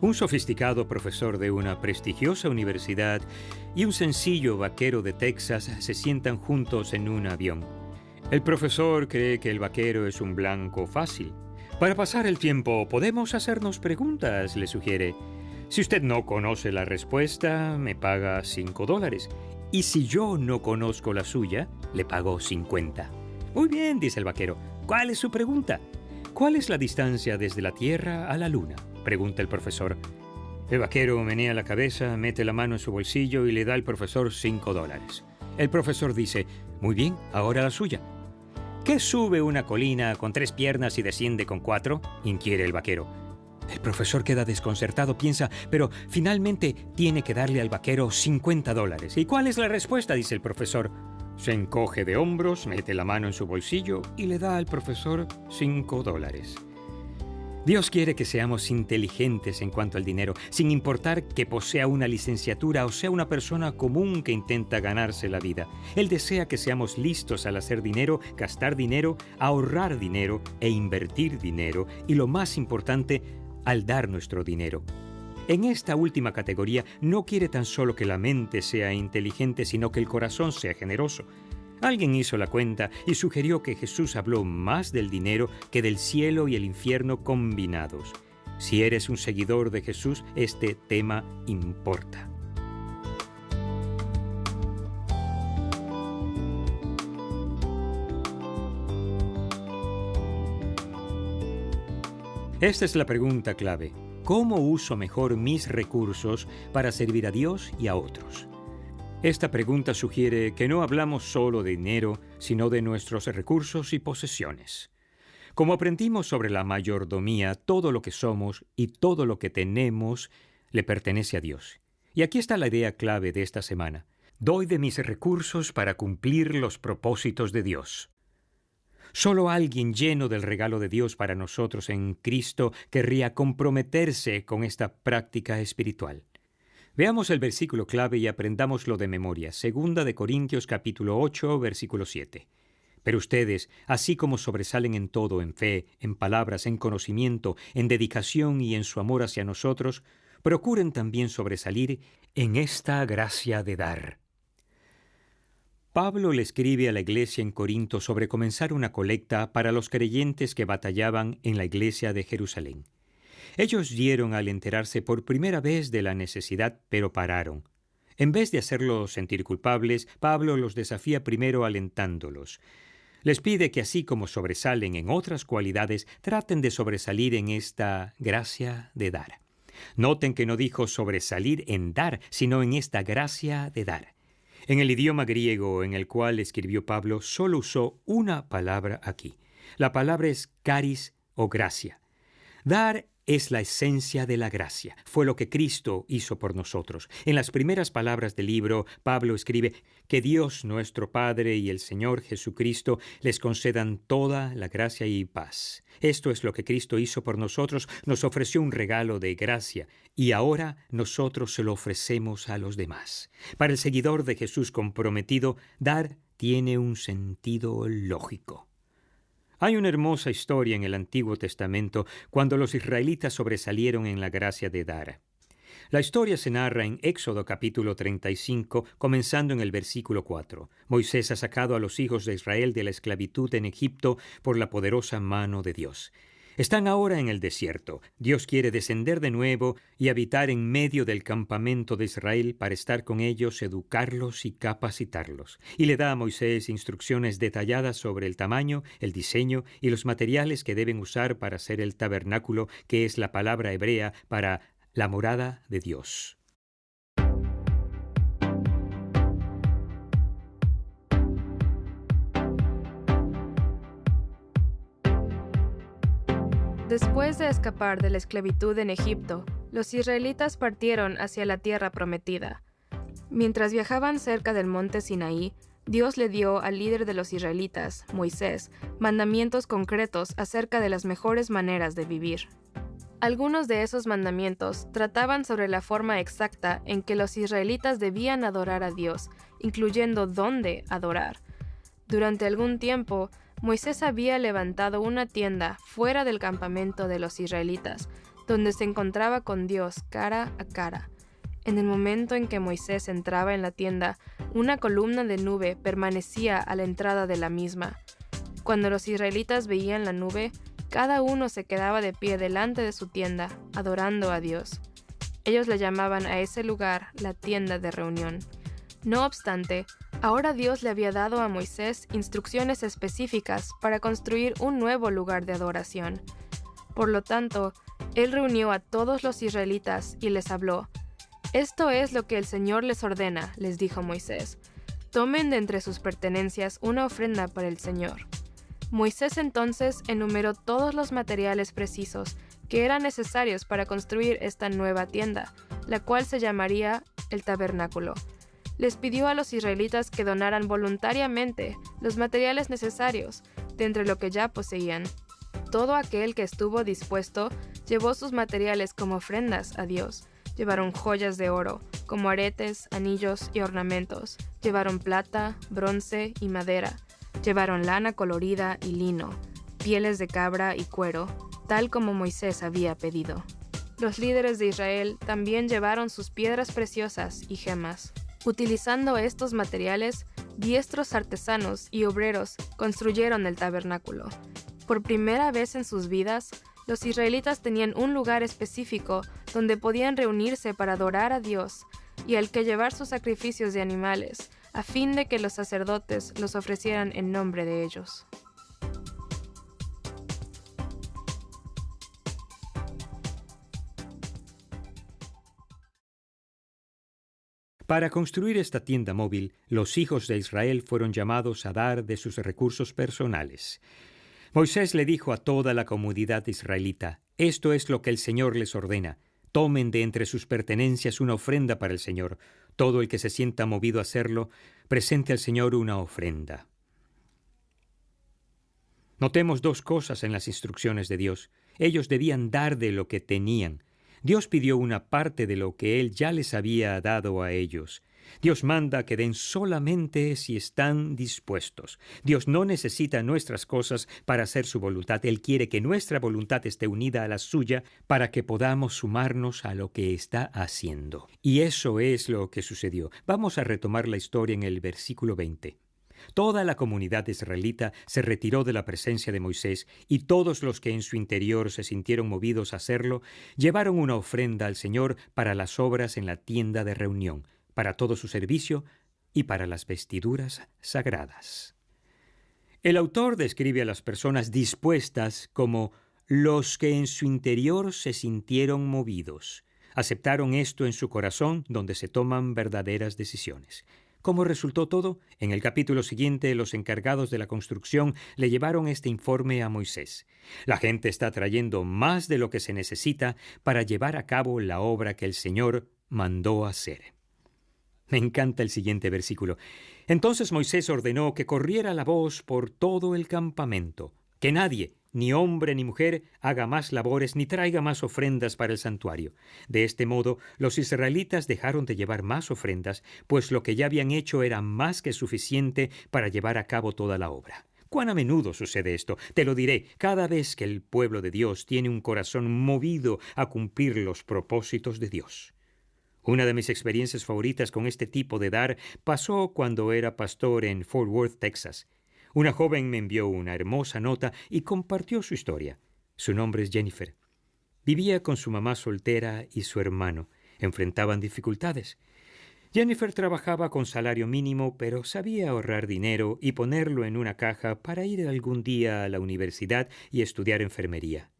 Un sofisticado profesor de una prestigiosa universidad y un sencillo vaquero de Texas se sientan juntos en un avión. El profesor cree que el vaquero es un blanco fácil. Para pasar el tiempo, podemos hacernos preguntas, le sugiere. Si usted no conoce la respuesta, me paga $5. Y si yo no conozco la suya, le pago 50. Muy bien, dice el vaquero. ¿Cuál es su pregunta? ¿Cuál es la distancia desde la Tierra a la Luna?, pregunta el profesor. El vaquero menea la cabeza, mete la mano en su bolsillo y le da al profesor $5. El profesor dice, muy bien, ahora la suya. ¿Qué sube una colina con 3 piernas y desciende con 4?, inquiere el vaquero. El profesor queda desconcertado, piensa, pero finalmente tiene que darle al vaquero $50. ¿Y cuál es la respuesta?, dice el profesor. Se encoge de hombros, mete la mano en su bolsillo y le da al profesor $5. Dios quiere que seamos inteligentes en cuanto al dinero, sin importar que posea una licenciatura o sea una persona común que intenta ganarse la vida. Él desea que seamos listos al hacer dinero, gastar dinero, ahorrar dinero e invertir dinero, y lo más importante, al dar nuestro dinero. En esta última categoría no quiere tan solo que la mente sea inteligente, sino que el corazón sea generoso. Alguien hizo la cuenta y sugirió que Jesús habló más del dinero que del cielo y el infierno combinados. Si eres un seguidor de Jesús, este tema importa. Esta es la pregunta clave. ¿Cómo uso mejor mis recursos para servir a Dios y a otros? Esta pregunta sugiere que no hablamos solo de dinero, sino de nuestros recursos y posesiones. Como aprendimos sobre la mayordomía, todo lo que somos y todo lo que tenemos le pertenece a Dios. Y aquí está la idea clave de esta semana. Doy de mis recursos para cumplir los propósitos de Dios. Solo alguien lleno del regalo de Dios para nosotros en Cristo querría comprometerse con esta práctica espiritual. Veamos el versículo clave y aprendámoslo de memoria. 2 de Corintios capítulo 8, versículo 7. Pero ustedes, así como sobresalen en todo, en fe, en palabras, en conocimiento, en dedicación y en su amor hacia nosotros, procuren también sobresalir en esta gracia de dar. Pablo le escribe a la iglesia en Corinto sobre comenzar una colecta para los creyentes que batallaban en la iglesia de Jerusalén. Ellos dieron al enterarse por primera vez de la necesidad, pero pararon. En vez de hacerlos sentir culpables, Pablo los desafía primero alentándolos. Les pide que así como sobresalen en otras cualidades, traten de sobresalir en esta gracia de dar. Noten que no dijo sobresalir en dar, sino en esta gracia de dar. En el idioma griego en el cual escribió Pablo, solo usó una palabra aquí. La palabra es charis o gracia. Dar es la esencia de la gracia. Fue lo que Cristo hizo por nosotros. En las primeras palabras del libro, Pablo escribe que Dios nuestro Padre y el Señor Jesucristo les concedan toda la gracia y paz. Esto es lo que Cristo hizo por nosotros, nos ofreció un regalo de gracia y ahora nosotros se lo ofrecemos a los demás. Para el seguidor de Jesús comprometido, dar tiene un sentido lógico. Hay una hermosa historia en el Antiguo Testamento cuando los israelitas sobresalieron en la gracia de dar. La historia se narra en Éxodo capítulo 35, comenzando en el versículo 4. Moisés ha sacado a los hijos de Israel de la esclavitud en Egipto por la poderosa mano de Dios. Están ahora en el desierto. Dios quiere descender de nuevo y habitar en medio del campamento de Israel para estar con ellos, educarlos y capacitarlos. Y le da a Moisés instrucciones detalladas sobre el tamaño, el diseño y los materiales que deben usar para hacer el tabernáculo, que es la palabra hebrea para la morada de Dios. Después de escapar de la esclavitud en Egipto, los israelitas partieron hacia la tierra prometida. Mientras viajaban cerca del monte Sinaí, Dios le dio al líder de los israelitas, Moisés, mandamientos concretos acerca de las mejores maneras de vivir. Algunos de esos mandamientos trataban sobre la forma exacta en que los israelitas debían adorar a Dios, incluyendo dónde adorar. Durante algún tiempo, Moisés había levantado una tienda fuera del campamento de los israelitas, donde se encontraba con Dios cara a cara. En el momento en que Moisés entraba en la tienda, una columna de nube permanecía a la entrada de la misma. Cuando los israelitas veían la nube, cada uno se quedaba de pie delante de su tienda, adorando a Dios. Ellos le llamaban a ese lugar la tienda de reunión. No obstante, ahora Dios le había dado a Moisés instrucciones específicas para construir un nuevo lugar de adoración. Por lo tanto, él reunió a todos los israelitas y les habló. «Esto es lo que el Señor les ordena», les dijo Moisés. «Tomen de entre sus pertenencias una ofrenda para el Señor». Moisés entonces enumeró todos los materiales precisos que eran necesarios para construir esta nueva tienda, la cual se llamaría el tabernáculo. Les pidió a los israelitas que donaran voluntariamente los materiales necesarios de entre lo que ya poseían. Todo aquel que estuvo dispuesto llevó sus materiales como ofrendas a Dios. Llevaron joyas de oro, como aretes, anillos y ornamentos. Llevaron plata, bronce y madera. Llevaron lana colorida y lino, pieles de cabra y cuero, tal como Moisés había pedido. Los líderes de Israel también llevaron sus piedras preciosas y gemas. Utilizando estos materiales, diestros artesanos y obreros construyeron el tabernáculo. Por primera vez en sus vidas, los israelitas tenían un lugar específico donde podían reunirse para adorar a Dios y al que llevar sus sacrificios de animales, a fin de que los sacerdotes los ofrecieran en nombre de ellos. Para construir esta tienda móvil, los hijos de Israel fueron llamados a dar de sus recursos personales. Moisés le dijo a toda la comunidad israelita, «Esto es lo que el Señor les ordena. Tomen de entre sus pertenencias una ofrenda para el Señor. Todo el que se sienta movido a hacerlo, presente al Señor una ofrenda». Notemos dos cosas en las instrucciones de Dios. Ellos debían dar de lo que tenían. Dios pidió una parte de lo que Él ya les había dado a ellos. Dios manda que den solamente si están dispuestos. Dios no necesita nuestras cosas para hacer su voluntad. Él quiere que nuestra voluntad esté unida a la suya para que podamos sumarnos a lo que está haciendo. Y eso es lo que sucedió. Vamos a retomar la historia en el versículo 20. Toda la comunidad israelita se retiró de la presencia de Moisés, y todos los que en su interior se sintieron movidos a hacerlo, llevaron una ofrenda al Señor para las obras en la tienda de reunión, para todo su servicio y para las vestiduras sagradas. El autor describe a las personas dispuestas como los que en su interior se sintieron movidos. Aceptaron esto en su corazón, donde se toman verdaderas decisiones. ¿Cómo resultó todo? En el capítulo siguiente, los encargados de la construcción le llevaron este informe a Moisés. La gente está trayendo más de lo que se necesita para llevar a cabo la obra que el Señor mandó hacer. Me encanta el siguiente versículo. Entonces Moisés ordenó que corriera la voz por todo el campamento, que nadie, ni hombre ni mujer, haga más labores ni traiga más ofrendas para el santuario. De este modo, los israelitas dejaron de llevar más ofrendas, pues lo que ya habían hecho era más que suficiente para llevar a cabo toda la obra. ¿Cuán a menudo sucede esto? Te lo diré, cada vez que el pueblo de Dios tiene un corazón movido a cumplir los propósitos de Dios. Una de mis experiencias favoritas con este tipo de dar pasó cuando era pastor en Fort Worth, Texas. Una joven me envió una hermosa nota y compartió su historia. Su nombre es Jennifer. Vivía con su mamá soltera y su hermano. Enfrentaban dificultades. Jennifer trabajaba con salario mínimo, pero sabía ahorrar dinero y ponerlo en una caja para ir algún día a la universidad y estudiar enfermería.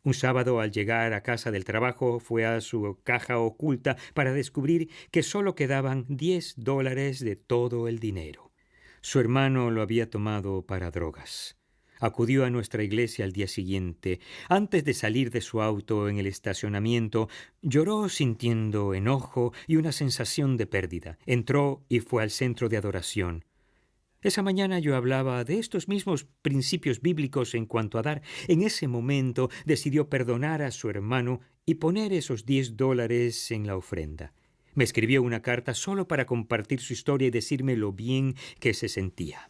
Un sábado, al llegar a casa del trabajo, fue a su caja oculta para descubrir que solo quedaban $10 de todo el dinero. Su hermano lo había tomado para drogas. Acudió a nuestra iglesia al día siguiente. Antes de salir de su auto en el estacionamiento, lloró sintiendo enojo y una sensación de pérdida. Entró y fue al centro de adoración. Esa mañana yo hablaba de estos mismos principios bíblicos en cuanto a dar. En ese momento decidió perdonar a su hermano y poner esos $10 en la ofrenda. Me escribió una carta solo para compartir su historia y decirme lo bien que se sentía.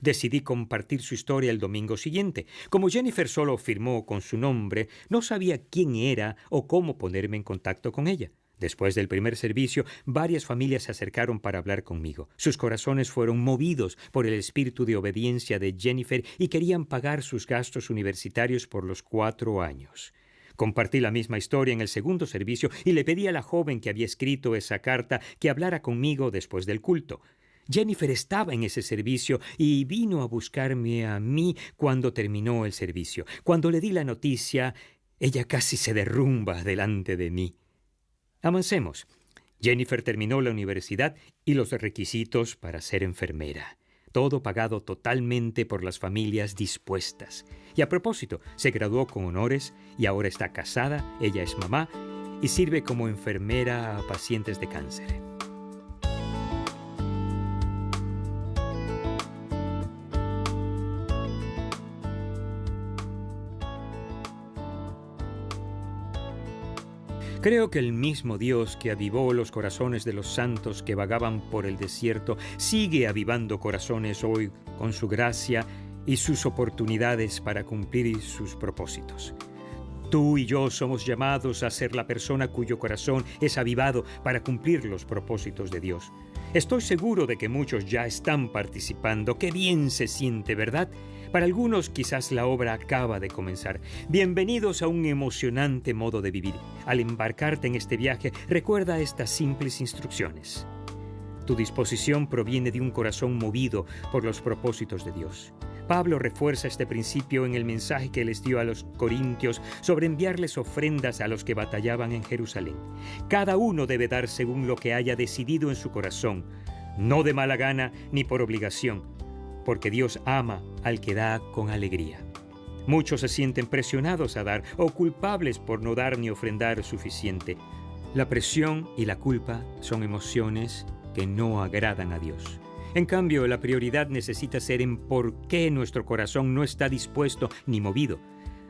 Decidí compartir su historia el domingo siguiente. Como Jennifer solo firmó con su nombre, no sabía quién era o cómo ponerme en contacto con ella. Después del primer servicio, varias familias se acercaron para hablar conmigo. Sus corazones fueron movidos por el espíritu de obediencia de Jennifer y querían pagar sus gastos universitarios por los 4 años. Compartí la misma historia en el segundo servicio y le pedí a la joven que había escrito esa carta que hablara conmigo después del culto. Jennifer estaba en ese servicio y vino a buscarme a mí cuando terminó el servicio. Cuando le di la noticia, ella casi se derrumba delante de mí. Avancemos. Jennifer terminó la universidad y los requisitos para ser enfermera. Todo pagado totalmente por las familias dispuestas. Y a propósito, se graduó con honores y ahora está casada, ella es mamá y sirve como enfermera a pacientes de cáncer. Creo que el mismo Dios que avivó los corazones de los santos que vagaban por el desierto sigue avivando corazones hoy con su gracia y sus oportunidades para cumplir sus propósitos. Tú y yo somos llamados a ser la persona cuyo corazón es avivado para cumplir los propósitos de Dios. Estoy seguro de que muchos ya están participando. ¡Qué bien se siente!, ¿verdad? Para algunos quizás la obra acaba de comenzar. Bienvenidos a un emocionante modo de vivir. Al embarcarte en este viaje, recuerda estas simples instrucciones. Tu disposición proviene de un corazón movido por los propósitos de Dios. Pablo refuerza este principio en el mensaje que les dio a los corintios sobre enviarles ofrendas a los que batallaban en Jerusalén. Cada uno debe dar según lo que haya decidido en su corazón, no de mala gana ni por obligación, porque Dios ama al que da con alegría. Muchos se sienten presionados a dar o culpables por no dar ni ofrendar suficiente. La presión y la culpa son emociones que no agradan a Dios. En cambio, la prioridad necesita ser en por qué nuestro corazón no está dispuesto ni movido.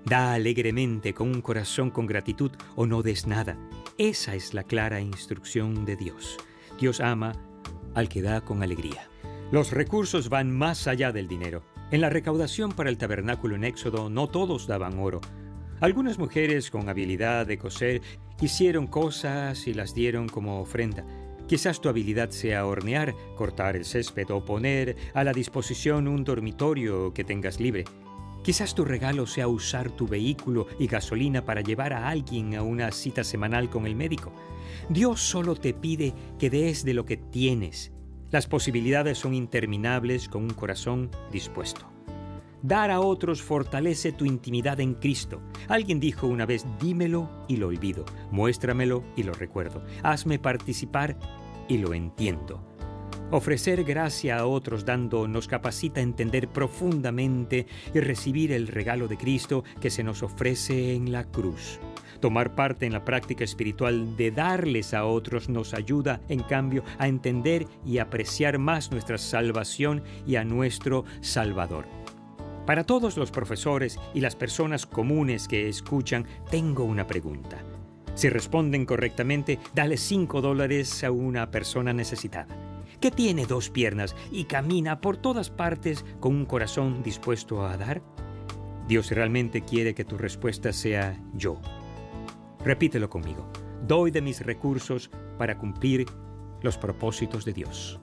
Da alegremente con un corazón con gratitud o no des nada. Esa es la clara instrucción de Dios. Dios ama al que da con alegría. Los recursos van más allá del dinero. En la recaudación para el tabernáculo en Éxodo no todos daban oro. Algunas mujeres con habilidad de coser hicieron cosas y las dieron como ofrenda. Quizás tu habilidad sea hornear, cortar el césped o poner a la disposición un dormitorio que tengas libre. Quizás tu regalo sea usar tu vehículo y gasolina para llevar a alguien a una cita semanal con el médico. Dios solo te pide que des de lo que tienes. Las posibilidades son interminables con un corazón dispuesto. Dar a otros fortalece tu intimidad en Cristo. Alguien dijo una vez, dímelo y lo olvido, muéstramelo y lo recuerdo, hazme participar y lo entiendo. Ofrecer gracia a otros dando nos capacita a entender profundamente y recibir el regalo de Cristo que se nos ofrece en la cruz. Tomar parte en la práctica espiritual de darles a otros nos ayuda, en cambio, a entender y apreciar más nuestra salvación y a nuestro Salvador. Para todos los profesores y las personas comunes que escuchan, tengo una pregunta. Si responden correctamente, dale $5 a una persona necesitada, que tiene 2 piernas y camina por todas partes con un corazón dispuesto a dar. Dios realmente quiere que tu respuesta sea yo. Repítelo conmigo. Doy de mis recursos para cumplir los propósitos de Dios.